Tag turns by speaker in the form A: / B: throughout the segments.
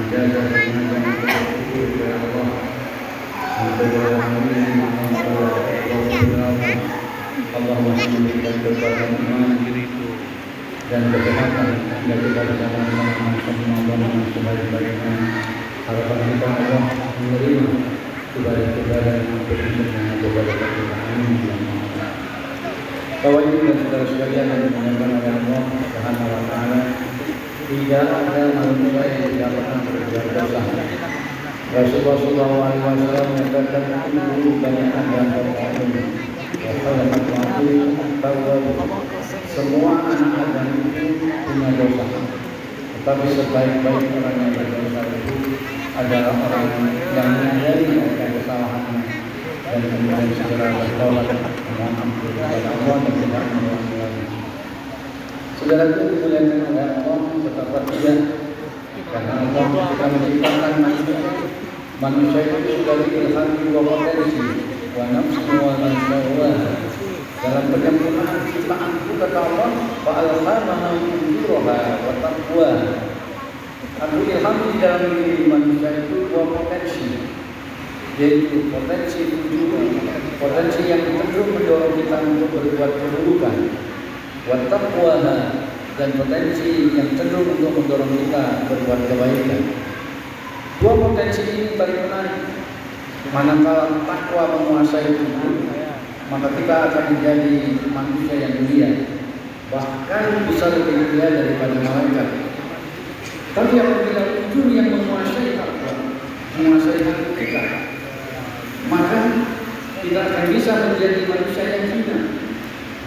A: menjaga pengajian tersebut ya Allah sampai dalam ini Allahumma berikan kekuatan iman dan kesehatan dan kita bersama-sama dengan sebaik-baiknya. Harapan kita Allah menerima ibadah-ibadah yang berkenan kepada kita. Amin. Kawan dan saudara sekalian yang dimuliakan oleh Allah Subhanahu wa taala, tidak ada manusia yang tidak pernah berbuat dosa. Rasulullah SAW menyatakan dulu banyak yang berbuat semua anak Adam itu punya dosa, tetapi sebaik-baik orang yang berdosa itu adalah orang yang menyadari akan kesalahannya dan kemudian segera bertobat mohon ampun kepada Allah dan tidak mengulangi lagi. Saudara itu dimuliakan oleh Allah, betapa tidak karena Allah ketika menciptakan manusia itu sudah diilhami dua potensi, wa nafsu wa ma sawwaha. Dalam penyempurnaan ciptaan itu kata Allah, fa alhamaha fujuraha wa taqwaha. Aku ilhami di dalam diri manusia itu dua potensi, yaitu potensi fujur, potensi yang cenderung mendorong kita untuk berbuat keburukan, wa taqwaha, dan potensi yang cenderung untuk mendorong kita berbuat kebaikan. Dua potensi ini paling menarik. Manakala takwa menguasai tubuh, maka kita akan menjadi manusia yang mulia, bahkan bisa lebih mulia daripada malaikat. Tapi apabila fujur yang menguasai takwa, menguasai hati kita, maka kita akan bisa menjadi manusia yang hina,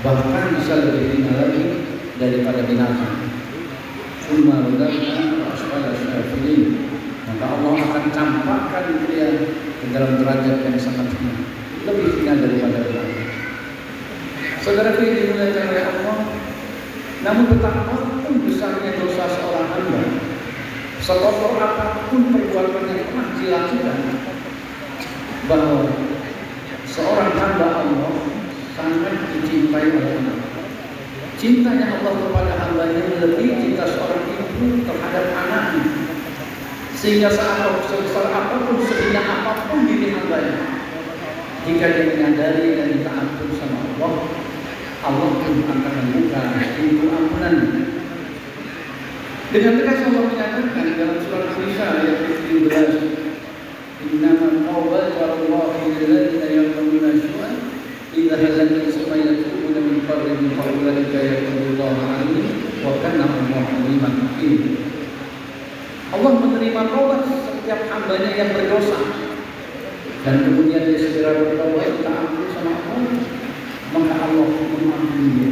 A: bahkan bisa lebih hina lagi daripada binatang. Maka Allah akan campakkan dia ke dalam derajat yang sangat hina, lebih hina daripada binatang. Saudara yang dimuliakan oleh Allah, namun betapapun besarnya dosa seorang hamba, sekotor apapun perbuatan yang pernah dilakukan, bahwa seorang hamba Allah sangat dicintai oleh Allah. Cintanya Allah kepada hambanya lebih cinta seorang ibu terhadap anaknya, sehingga saat sebesar apapun, sehina apapun diri hambanya, jika dia menyadari dan minta ampun sama Allah, Allah pun akan membuka pintu ampunan. Dengan tegas Allah menyatakan dalam surah An-Nisa ayat 17, innamal tawbatu 'alallahi lilladzina yaquluna syu'a idza hazanu summa yatubuna min qarrin fa ulaika yatubullahu 'alaihim wa kana Allahu 'aliman hakim. Allah menerima taubat setiap hambanya yang berdosa, dan kemudian dia segera bertobat minta ampun sama Allah, maka Allah mengampuni dia.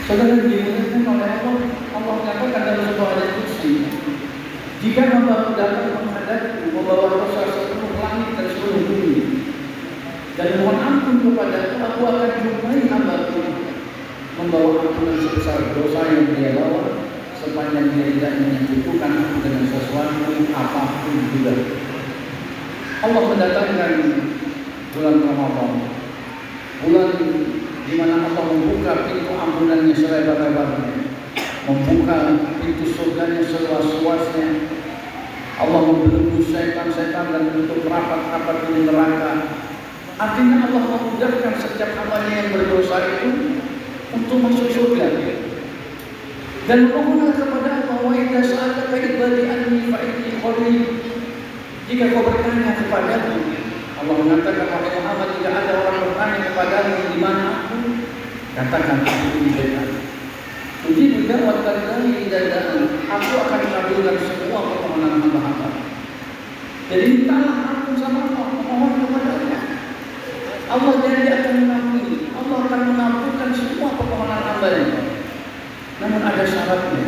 A: Saudara dimuliakan oleh Allah, Allah menyatakan dalam sebuah ayat kursi, jika hamba datang menghadapku membawa dosa sepenuh langit dan sepenuh bumi, dan mohon ampun kepada aku akan jumpai hambaku membawa ampunan sebesar dosa yang dia bawa, sepanjang dia tidak menyebutkan aku dengan sesuatu apapun juga. Allah mendatangkan bulan Ramadan, bulan di mana Allah membuka pintu ampunannya selebar-lebarnya, membuka pintu surganya seluas-luasnya. Allah membelenggu setan-setan dan menutup rapat-rapat di neraka. Artinya Allah memudahkan setiap hambanya yang berdosa itu untuk masuk surga. Dan mohonlah kepada Allah, wa idza sa'alaka ibadi anni fa inni qarib. Jika kau bertanya kepadaku, Allah mengatakan, wahai Muhammad, jika ada orang bertanya kepadamu di mana aku, katakan aku di dekat. Uji jawab dari idadaan, aku akan kabulkan semua permohonan hamba-hamba. Jadi mintalah ampun sama Allah, mohon kepada Allah. Allah janji akan mengampuni, Allah akan mengampunkan semua permohonan hamba-Nya. Namun ada syaratnya.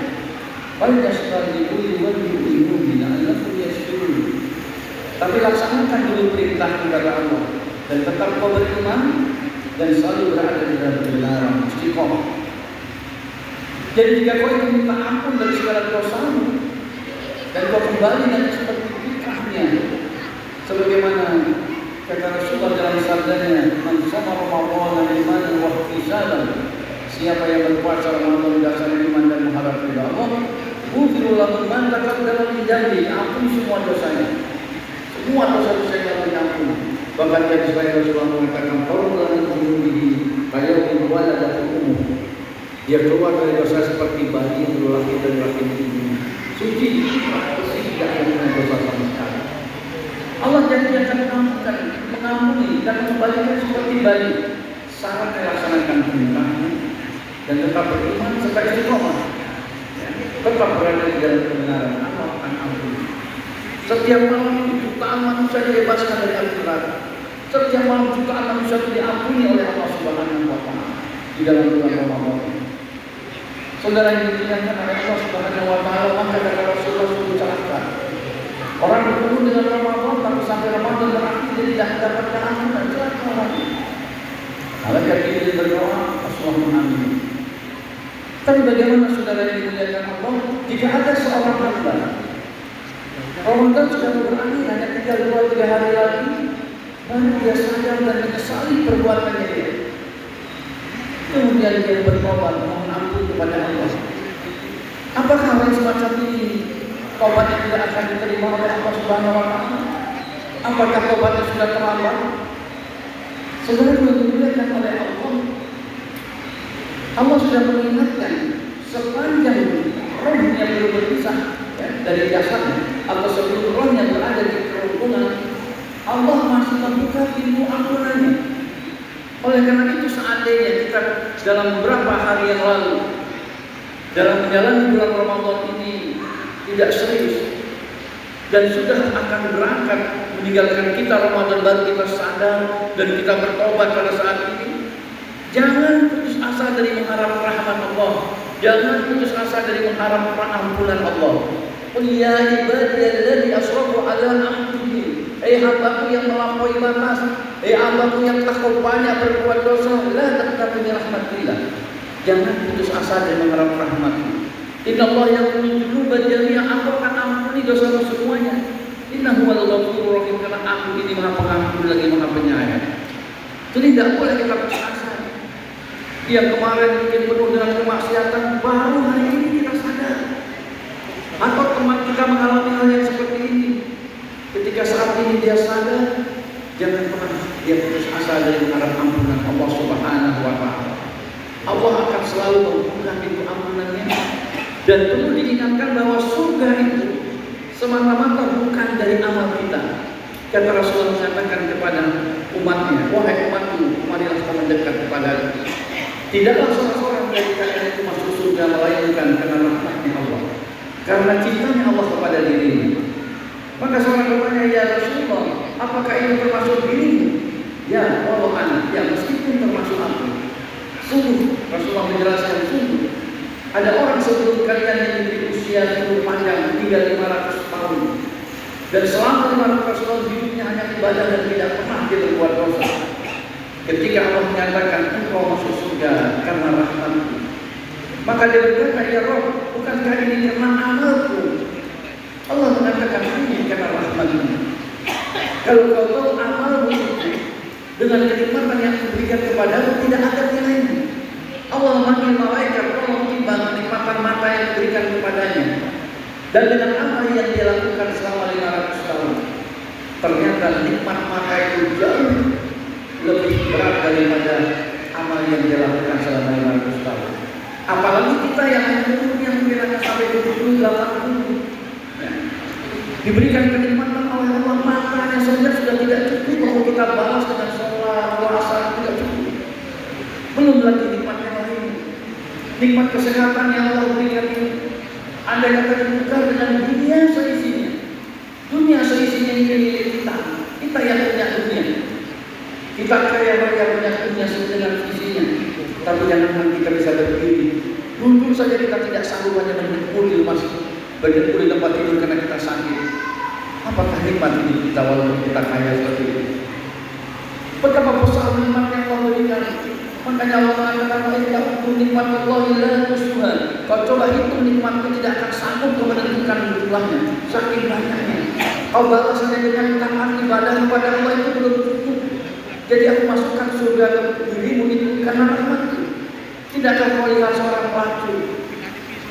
A: Tapi laksanakan dulu perintah kepada Allah dan tetap kau beriman dan selalu berada di dalam kebenaran, istiqomah. Jadi jika kau ingin minta ampun dari segala dosamu dan kau kembali dan seperti fitrahnya, sebagaimana kata Rasulullah dalam sabdanya, "Man shoma Ramadan imanan wa ihtisaban." Siapa yang berpuasa Ramadan dasar iman dan mengharap ridha Allah, ghufira wallahu man taqaddama min dzambi, ampun semua dosanya. Semua dosa-dosa yang telah diampuni. Bahkan yang disebutkan Rasulullah mengatakan qawlan dzunubihi qayyum waladatul umum. Dia keluar dari dosa seperti bayi yang lahir dari rahim ibunya. Suci, bersih, tidak ada dosa sama sekali. Allah janji akan mengampuni dan mengembalikan seperti bayi. Syarat melaksanakan perintahnya dan tetap beriman serta istiqomah. Tetap berada di dalam kebenaran, Allah akan ampuni. Setiap malam jutaan manusia dibebaskan dari api neraka. Setiap malam jutaan manusia diampuni oleh Allah Subhanahu wa taala di dalam bulan Ramadan. Saudara yang dimuliakan oleh Allah Subhanahu wa taala, maka kata Rasulullah SAW, orang berkumpul dengan Ramadan tapi sampai Ramadan berakhir dia tidak mendapatkan ampunan, celaka orang. Malaikat Jibril berdoa, Allah mengampuni. Tapi bagaimana saudara yang dimuliakan Allah jika ada seorang hamba Ramadan sudah berakhir, hanya tinggal 2-3 hari lagi, baru dia sadar dan menyesali perbuatannya dia. Kemudian dia bertobat mohon ampun kepada Allah. Apakah orang semacam ini tobatnya tidak akan diterima oleh Allah Subhanahu wa taala? Apakah tobatnya sudah terlambat? Saudara dimuliakan oleh Allah. Allah sudah mengingatkan sepanjang rohnya belum berpisah dari jasadnya atau sebelum rohnya berada di kerumunan, Allah masih membuka pintu ampunannya. Oleh karena itu seandainya kita dalam beberapa hari yang lalu dalam menjalani bulan Ramadan ini tidak serius dan sudah akan berangkat meninggalkan kita Ramadan, baru kita sadar dan kita bertobat pada saat ini, jangan putus asa dari mengharap rahmat Allah, jangan putus asa dari mengharap ampunan Allah. Qul ya ibadiyalladzina asrafu ala anfusihim, hambaku yang melampaui batas, hambaku yang telah banyak berbuat dosa, la taqnatu min rahmatillah. Jangan putus asa dari mengharap rahmat-Nya. Innallaha yaghfiru dzunuba jami'a, Aku akan ampuni dosa semuanya. Innahu wal ghafurur rahim, karena Aku ini Maha Pengampun lagi Maha Penyayang. Jadi tidak boleh kita putus asa. Yang kemarin mungkin penuh dengan kemaksiatan, baru hari ini kita sadar. Atau teman kita mengalami hal yang seperti ini, ketika saat ini dia sadar, jangan pernah dia putus asa dari mengharap ampunan Allah Subhanahu wa taala. Allah akan selalu membuka pintu ampunannya. Dan perlu diingatkan bahwa surga itu semata-mata bukan dari amal kita. Kata Rasulullah mengatakan kepada umatnya, wahai umatku, marilah kamu mendekat kepada. Tidaklah seorang dari kalian itu masuk surga melainkan karena rahmatnya Allah, karena cintanya Allah kepada dirinya. Maka seorang bertanya, ya Rasulullah, apakah ini termasuk dirimu? Ya, walau anak, ya meskipun termasuk aku. Sungguh, Rasulullah menjelaskan sungguh. Ada orang sebelum kalian yang diberi usia cukup panjang hingga 500 tahun, dan selama 500 tahun hidupnya hanya ibadah dan tidak pernah dia berbuat dosa. Ketika Allah menyatakan engkau masuk surga karena rahmat-Ku, maka dia berkata, ya Rabb, bukankah ini karena amalku? Allah mengatakan ini karena rahmat-Mu. Kalau kau tahu amalmu itu dengan kenikmatan yang diberikan kepadamu tidak ada nilainya. Allah memanggil malaikat tolong timbang kenikmatan mata yang diberikan kepadanya, dan dengan amal yang dia lakukan selama 500 tahun, ternyata nikmat mata itu jauh lebih berat daripada amal yang dia lakukan selama 500 tahun. Apalagi kita yang umurnya mungkin akan sampai 70, 80, diberikan kenikmatan oleh Allah, matanya saja sudah tidak cukup kalau kita balas dengan sholat, puasa, tidak cukup. Belum lagi nikmat yang lain, nikmat kesehatan yang Allah berikan ini. Anda kata ditukar dengan dunia seisinya. Dunia seisinya ini milik kita. Kita yang punya dunia. Kita kaya raya punya dunia dengan isinya. Tapi jangan kita bisa berdiri. Dulu saja kita tidak sanggup hanya berdengkur di rumah, berdengkur di tempat tidur karena kita sakit. Apakah nikmat hidup kita walaupun kita kaya seperti itu? Betapa besar nikmat yang Allah berikan. Makanya Allah mengatakan, "Inna nikmat Allah la tusuha." Kau coba hitung nikmatku, tidak akan sanggup kau menentukan jumlahnya. Saking banyaknya. Kau balasannya dengan taat ibadah kepada Allah itu belum cukup. Jadi aku masukkan surga ke dirimu itu karena rahmatku. Tidakkah kau lihat seorang pelacur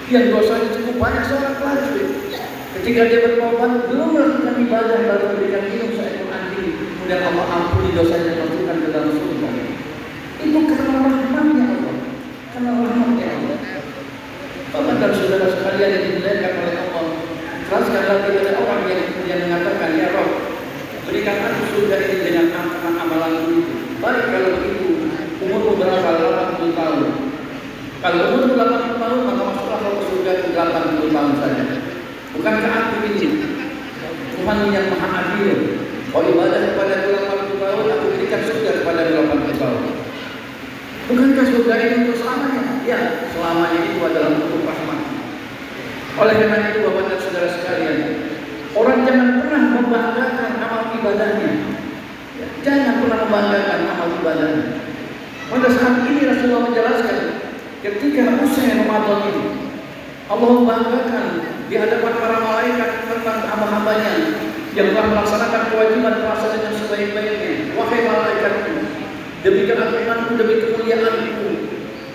A: yang dosanya cukup banyak sholat wajib. Ketika dia bertobat, belum melakukan ibadah lalu berikan minum seekor anjing, kemudian Allah ampuni dosanya, masukkan ke dalam surga. Itu karena rahmatnya Allah, karena rahmatnya Allah. Bapak dan saudara sekalian yang dimuliakan oleh Allah, jelaskan lagi ada orang yang kemudian mengatakan, ya Rob, berikan aku surga ini dengan amalan itu. Baik kalau begitu, umur berapa? 80 tahun. Kalau umur 80 tahun, maka masuklah ke surga itu 80 tahun saja. Bukankah aku ini Tuhan yang maha adil? Kalau ibadah kepada 80 tahun, aku berikan surga kepada 80 tahun. Bukankah surga ini untuk selamanya? Ya, selamanya itu adalah untuk rahmat. Oleh karena itu, Bapak dan saudara sekalian, orang jangan pernah membanggakan amal ibadahnya. Ya, jangan pernah membanggakan amal ibadahnya. Pada saat ini Rasulullah menjelaskan, ketika usai Ramadan ini, Allah membanggakan di hadapan para malaikat tentang hamba-hambanya yang telah melaksanakan kewajiban puasa dengan sebaik-baiknya. Wahai malaikatku, demi keagunganku, demi kemuliaanku,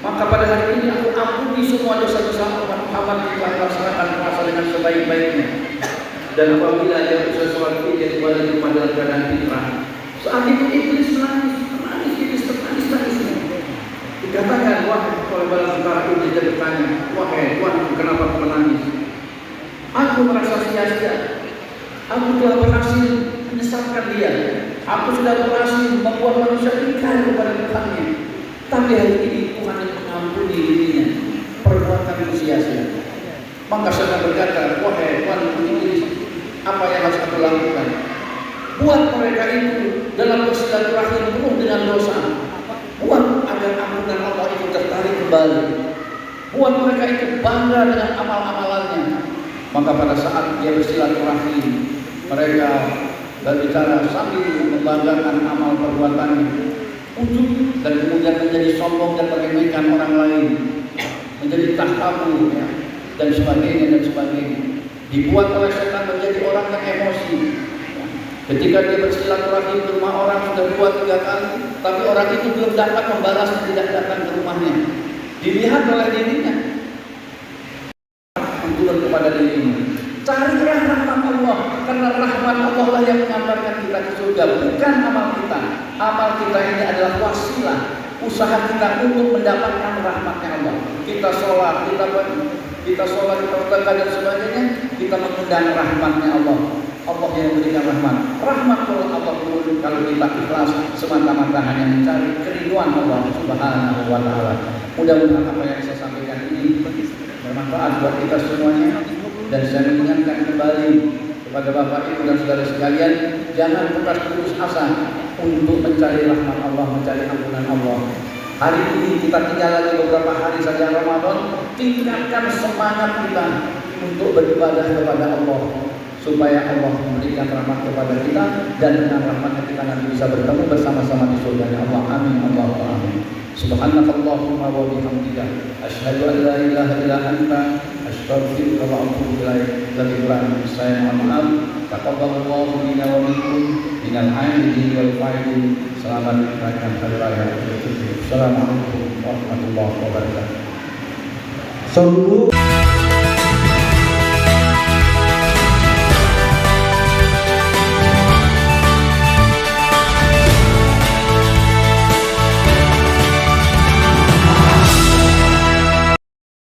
A: maka pada hari ini aku ampuni semua dosa-dosa umat-umat yang telah melaksanakan puasa dengan sebaik-baiknya. Dan apabila dia usai sholat id, dia kembali kepada keadaan fitrah. Saat itu iblis menangis, iblis tertangis. Dikatakan, wahai oleh bala tentara ini, dia bertanya, wahai Tuhan, kenapa aku menangis? Aku merasa sia-sia. Aku telah berhasil menyesatkan dia. Aku sudah berhasil membuat manusia ingkar kepada Tuhannya. Tapi hari ini Tuhan yang mengampuni dirinya. Perbuatan itu sia-sia. Maka saya berkata, wahai Tuhan, iblis, apa yang harus aku lakukan? Buat mereka itu dalam bersilaturahim penuh dengan dosa. Buat agar ampunan Allah itu tertarik kembali. Buat mereka itu bangga dengan amal-amalannya. Maka pada saat dia bersilaturahim, mereka berbicara sambil membanggakan amal perbuatannya, ujub dan kemudian menjadi sombong dan meremehkan orang lain, menjadi takabur, ya, dan sebagainya. Dibuat oleh setan menjadi orang yang emosi. Ketika dia bersilaturahim ke rumah orang sudah 2-3 kali, tapi orang itu belum dapat membalas dan tidak datang ke rumahnya. Dilihat oleh dirinya, turun kepada dirinya. Carilah rahmat Allah, karena rahmat Allah lah yang mengantarkan kita ke surga, bukan amal kita. Amal kita ini adalah wasilah, usaha kita untuk mendapatkan rahmatnya Allah. Kita sholat, kita bersedekah dan sebagainya, kita mengundang rahmatnya Allah. Allah yang memberikan rahmat. Rahmat Allah turun kalau kita ikhlas semata-mata hanya mencari keriduan Allah Subhanahu wa taala. Mudah-mudahan apa yang saya sampaikan ini bermanfaat buat kita semuanya, dan saya mengingatkan kembali kepada Bapak Ibu dan saudara sekalian, jangan pernah putus asa untuk mencari rahmat Allah, mencari ampunan Allah. Hari ini kita tinggal lagi beberapa hari saja Ramadan, tingkatkan semangat kita untuk beribadah kepada Allah, supaya Allah memberikan rahmat kepada kita, dan dengan rahmatnya kita nanti bisa bertemu bersama-sama di surga Allah. Amin, Allahumma amin. Subhanakallahumma wa bihamdika, asyhadu an la ilaha illa anta, astaghfiruka wa atubu ilaik. Lebih kurang saya mohon maaf. Taqabbalallahu minna wa minkum minal aidin wal faidin. Selamat merayakan hari raya Idul Fitri. Assalamualaikum warahmatullahi wabarakatuh.